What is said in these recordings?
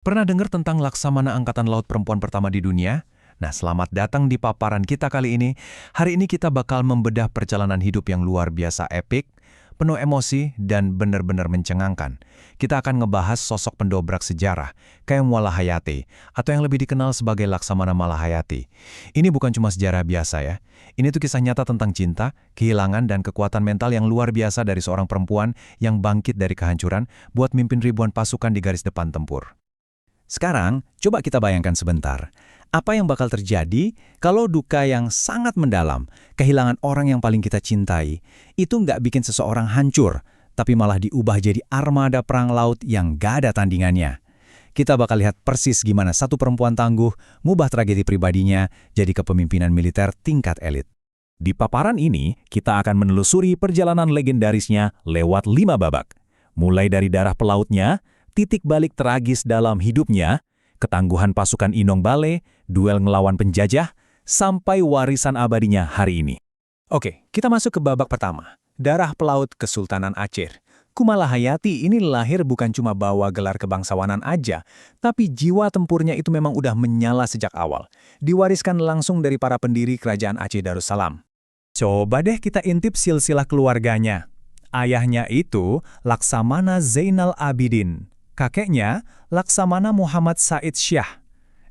Pernah dengar tentang Laksamana Angkatan Laut perempuan pertama di dunia? Nah, selamat datang di paparan kita kali ini. Hari ini kita bakal membedah perjalanan hidup yang luar biasa epik, penuh emosi, dan benar-benar mencengangkan. Kita akan ngebahas sosok pendobrak sejarah, K.M. Malahayati, atau yang lebih dikenal sebagai Laksamana Malahayati. Ini bukan cuma sejarah biasa ya. Ini tuh kisah nyata tentang cinta, kehilangan, dan kekuatan mental yang luar biasa dari seorang perempuan yang bangkit dari kehancuran buat mimpin ribuan pasukan di garis depan tempur. Sekarang, coba kita bayangkan sebentar. Apa yang bakal terjadi kalau duka yang sangat mendalam, kehilangan orang yang paling kita cintai, itu nggak bikin seseorang hancur, tapi malah diubah jadi armada perang laut yang nggak ada tandingannya. Kita bakal lihat persis gimana satu perempuan tangguh ngubah tragedi pribadinya jadi kepemimpinan militer tingkat elit. Di paparan ini, kita akan menelusuri perjalanan legendarisnya lewat 5 babak. Mulai dari darah pelautnya, titik balik tragis dalam hidupnya, ketangguhan pasukan Inong Bale, duel ngelawan penjajah, sampai warisan abadinya hari ini. Oke, kita masuk ke babak pertama. Darah pelaut Kesultanan Aceh. Malahayati ini lahir bukan cuma bawa gelar kebangsawanan aja, tapi jiwa tempurnya itu memang udah menyala sejak awal. Diwariskan langsung dari para pendiri kerajaan Aceh Darussalam. Coba deh kita intip silsilah keluarganya. Ayahnya itu Laksamana Zainal Abidin. Kakeknya Laksamana Muhammad Said Syah,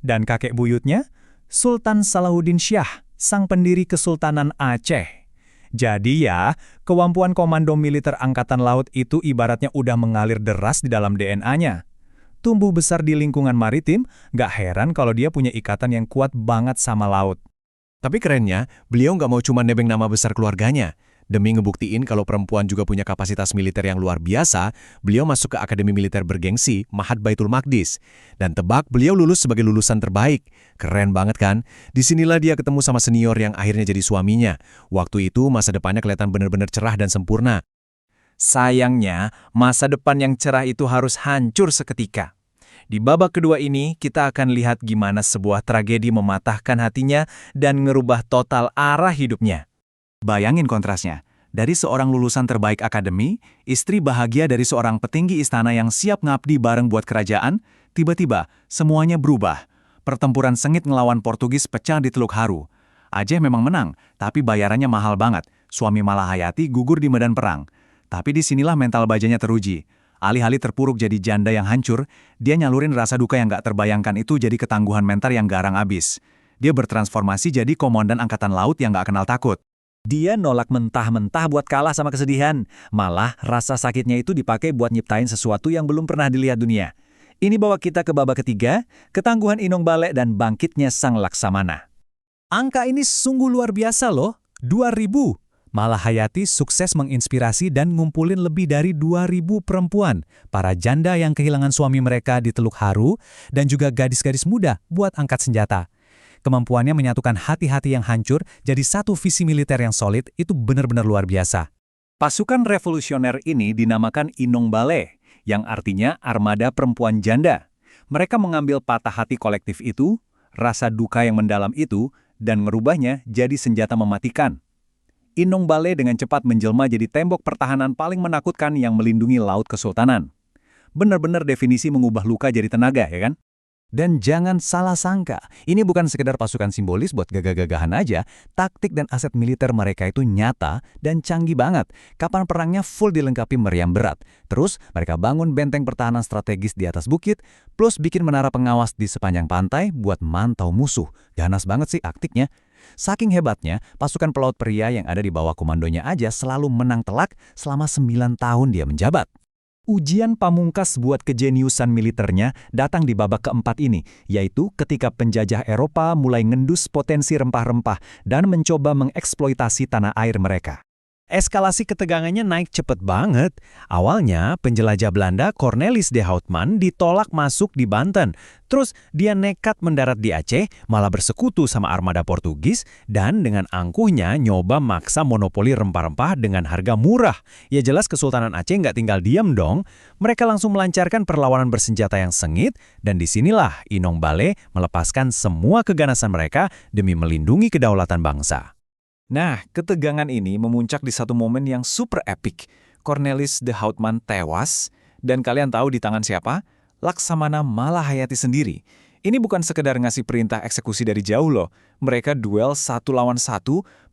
dan kakek buyutnya Sultan Salahuddin Syah, sang pendiri Kesultanan Aceh. Jadi ya, kemampuan komando militer Angkatan Laut itu ibaratnya udah mengalir deras di dalam DNA-nya. Tumbuh besar di lingkungan maritim, gak heran kalau dia punya ikatan yang kuat banget sama laut. Tapi kerennya, beliau nggak mau cuma nebeng nama besar keluarganya. Demi ngebuktiin kalau perempuan juga punya kapasitas militer yang luar biasa, beliau masuk ke Akademi Militer Bergengsi, Mahat Baitul Maqdis. Dan tebak, beliau lulus sebagai lulusan terbaik. Keren banget kan? Disinilah dia ketemu sama senior yang akhirnya jadi suaminya. Waktu itu masa depannya kelihatan benar-benar cerah dan sempurna. Sayangnya, masa depan yang cerah itu harus hancur seketika. Di babak kedua ini, kita akan lihat gimana sebuah tragedi mematahkan hatinya dan ngerubah total arah hidupnya. Bayangin kontrasnya, dari seorang lulusan terbaik akademi, istri bahagia dari seorang petinggi istana yang siap ngabdi bareng buat kerajaan, tiba-tiba semuanya berubah. Pertempuran sengit ngelawan Portugis pecah di Teluk Haru. Aceh memang menang, tapi bayarannya mahal banget. Suami Malahayati gugur di medan perang. Tapi disinilah mental bajanya teruji. Alih-alih terpuruk jadi janda yang hancur, dia nyalurin rasa duka yang gak terbayangkan itu jadi ketangguhan mental yang garang abis. Dia bertransformasi jadi komandan angkatan laut yang gak kenal takut. Dia nolak mentah-mentah buat kalah sama kesedihan. Malah rasa sakitnya itu dipakai buat nyiptain sesuatu yang belum pernah dilihat dunia. Ini bawa kita ke babak ketiga, ketangguhan Inong Bale dan bangkitnya Sang Laksamana. Angka ini sungguh luar biasa loh, 2.000. Malahayati sukses menginspirasi dan ngumpulin lebih dari 2.000 perempuan, para janda yang kehilangan suami mereka di Teluk Haru, dan juga gadis-gadis muda buat angkat senjata. Kemampuannya menyatukan hati-hati yang hancur jadi satu visi militer yang solid itu benar-benar luar biasa. Pasukan revolusioner ini dinamakan Inong Bale, yang artinya armada perempuan janda. Mereka mengambil patah hati kolektif itu, rasa duka yang mendalam itu, dan merubahnya jadi senjata mematikan. Inong Bale dengan cepat menjelma jadi tembok pertahanan paling menakutkan yang melindungi laut kesultanan. Benar-benar definisi mengubah luka jadi tenaga, ya kan? Dan jangan salah sangka, ini bukan sekedar pasukan simbolis buat gagah-gagahan aja, taktik dan aset militer mereka itu nyata dan canggih banget. Kapal perangnya full dilengkapi meriam berat. Terus, mereka bangun benteng pertahanan strategis di atas bukit, plus bikin menara pengawas di sepanjang pantai buat mantau musuh. Ganas banget sih aktiknya. Saking hebatnya, pasukan pelaut pria yang ada di bawah komandonya aja selalu menang telak selama 9 tahun dia menjabat. Ujian pamungkas buat kejeniusan militernya datang di babak keempat ini, yaitu ketika penjajah Eropa mulai ngendus potensi rempah-rempah dan mencoba mengeksploitasi tanah air mereka. Eskalasi ketegangannya naik cepet banget. Awalnya, penjelajah Belanda Cornelis de Houtman ditolak masuk di Banten. Terus dia nekat mendarat di Aceh, malah bersekutu sama armada Portugis, dan dengan angkuhnya nyoba maksa monopoli rempah-rempah dengan harga murah. Ya jelas Kesultanan Aceh nggak tinggal diam dong. Mereka langsung melancarkan perlawanan bersenjata yang sengit, dan disinilah Inong Bale melepaskan semua keganasan mereka demi melindungi kedaulatan bangsa. Nah, ketegangan ini memuncak di satu momen yang super epic. Cornelis de Houtman tewas, dan kalian tahu di tangan siapa? Laksamana Malahayati sendiri. Ini bukan sekedar ngasih perintah eksekusi dari jauh loh. Mereka duel 1 lawan 1,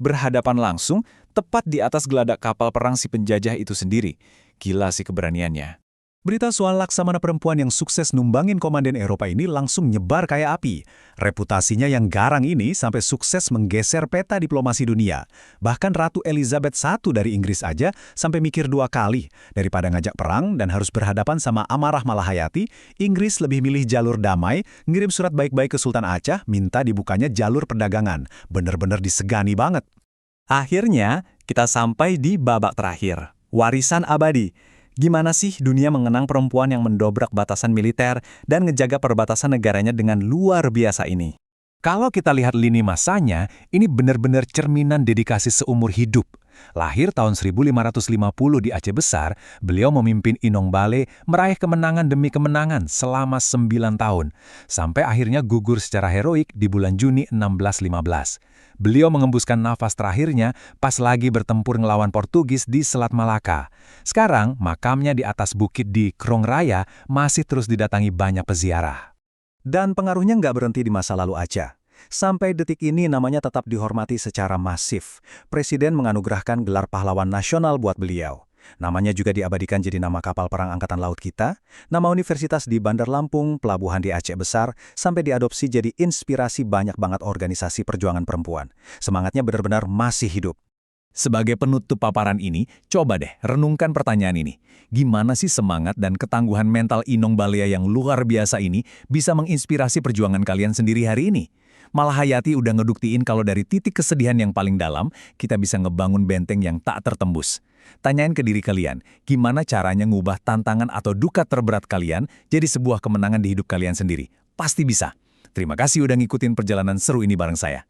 berhadapan langsung, tepat di atas geladak kapal perang si penjajah itu sendiri. Gila sih keberaniannya. Berita soal Laksamana perempuan yang sukses numbangin komandan Eropa ini langsung nyebar kayak api. Reputasinya yang garang ini sampai sukses menggeser peta diplomasi dunia. Bahkan Ratu Elizabeth I dari Inggris aja sampai mikir 2 kali. Daripada ngajak perang dan harus berhadapan sama amarah Malahayati, Inggris lebih milih jalur damai, ngirim surat baik-baik ke Sultan Aceh, minta dibukanya jalur perdagangan. Bener-bener disegani banget. Akhirnya, kita sampai di babak terakhir, warisan abadi. Gimana sih dunia mengenang perempuan yang mendobrak batasan militer dan ngejaga perbatasan negaranya dengan luar biasa ini? Kalau kita lihat lini masanya, ini benar-benar cerminan dedikasi seumur hidup. Lahir tahun 1550 di Aceh Besar, beliau memimpin Inong Bale meraih kemenangan demi kemenangan selama 9 tahun, sampai akhirnya gugur secara heroik di bulan Juni 1615. Beliau mengembuskan nafas terakhirnya pas lagi bertempur ngelawan Portugis di Selat Malaka. Sekarang, makamnya di atas bukit di Krong Raya masih terus didatangi banyak peziarah. Dan pengaruhnya nggak berhenti di masa lalu aja. Sampai detik ini namanya tetap dihormati secara masif. Presiden menganugerahkan gelar pahlawan nasional buat beliau. Namanya juga diabadikan jadi nama kapal perang Angkatan Laut kita, nama universitas di Bandar Lampung, pelabuhan di Aceh Besar, sampai diadopsi jadi inspirasi banyak banget organisasi perjuangan perempuan. Semangatnya benar-benar masih hidup. Sebagai penutup paparan ini, coba deh renungkan pertanyaan ini. Gimana sih semangat dan ketangguhan mental Inong Balea yang luar biasa ini bisa menginspirasi perjuangan kalian sendiri hari ini? Malahayati udah ngeduktiin kalau dari titik kesedihan yang paling dalam, kita bisa ngebangun benteng yang tak tertembus. Tanyain ke diri kalian, gimana caranya ngubah tantangan atau duka terberat kalian jadi sebuah kemenangan di hidup kalian sendiri? Pasti bisa. Terima kasih udah ngikutin perjalanan seru ini bareng saya.